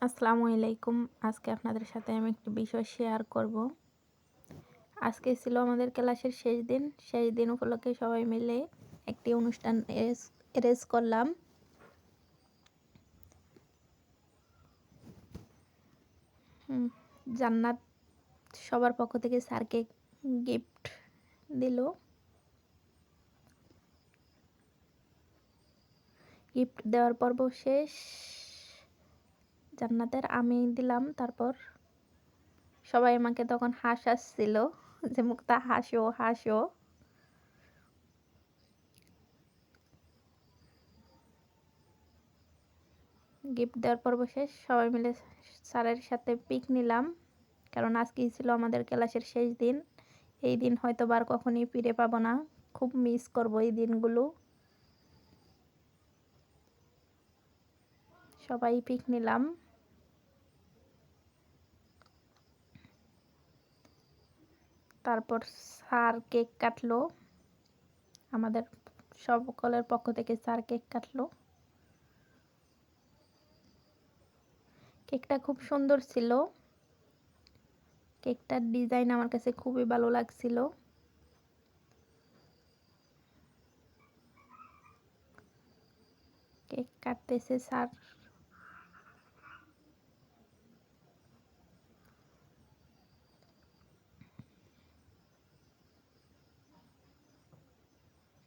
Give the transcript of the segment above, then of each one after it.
আসসালামু আলাইকুম। আজকে আপনাদের সাথে আমি একটি বিষয় শেয়ার করব। আজকে ছিল আমাদের ক্লাসের শেষ দিন। শেষ দিন উপলক্ষে সবাই মিলে একটি অনুষ্ঠান এরেঞ্জ করলাম। হুম, জান্নাত সবার পক্ষ থেকে স্যারকে গিফট দিল। গিফট দেওয়ার পর্ব শেষ। জান্নাতের আমি দিলাম। তারপর সবাই আমাকে তখন হাসাচ্ছিল যে মুক্তা হাসো হাসো। গিফট দেওয়ার পর্ব শেষ। সবাই মিলে স্যারের সাথে পিক নিলাম, কারণ আজকেই ছিল আমাদের ক্লাসের শেষ দিন। এই দিন হয়তো আর কখনই ফিরে পাবো না। খুব মিস করব এই দিনগুলো। সবাই পিক নিলাম। তারপর স্যার কেক কাটলো। আমাদের সকলের পক্ষ থেকে স্যার কেক কাটলো। কেকটা খুব সুন্দর ছিল। কেকটার ডিজাইন আমার কাছে খুবই ভালো লাগছিল। কেক কাটতেছে স্যার।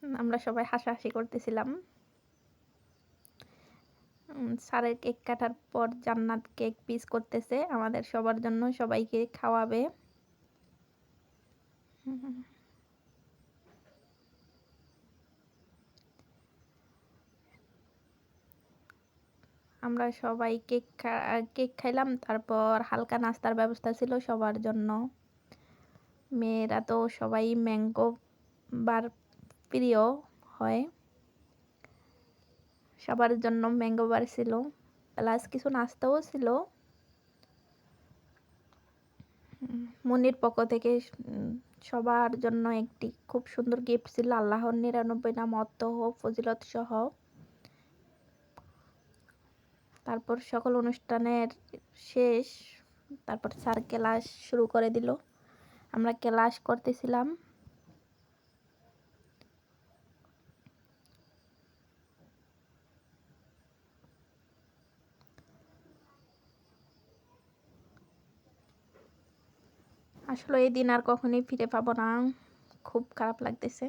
আমরা সবাই হাসাহাসি করতেছিলাম। স্যারের কেক কাটার পর জান্নাত কেক পিস করতেছে আমাদের সবার জন্য, সবাইকে খাওয়াবে। আমরা সবাই কেক খাইলাম। তারপর হালকা নাস্তার ব্যবস্থা ছিল সবার জন্য। মেয়েরা তো সবাই ম্যাঙ্গো বার প্রিয় হয়, সবার জন্য ম্যাঙ্গো বার ছিল, প্লাস কিছু নাস্তাও ছিল। মনির পক্ষ থেকে সবার জন্য একটি খুব সুন্দর গিফট ছিল, আল্লাহর ৯৯ নাম অর্থ ফজিলত সহ। তারপর সকল অনুষ্ঠানের শেষ। তারপর স্যার ক্লাস শুরু করে দিল। আমরা ক্লাস করতেছিলাম। আসলে এই দিন আর কখনোই ফিরে পাবো না। খুব খারাপ লাগতেছে।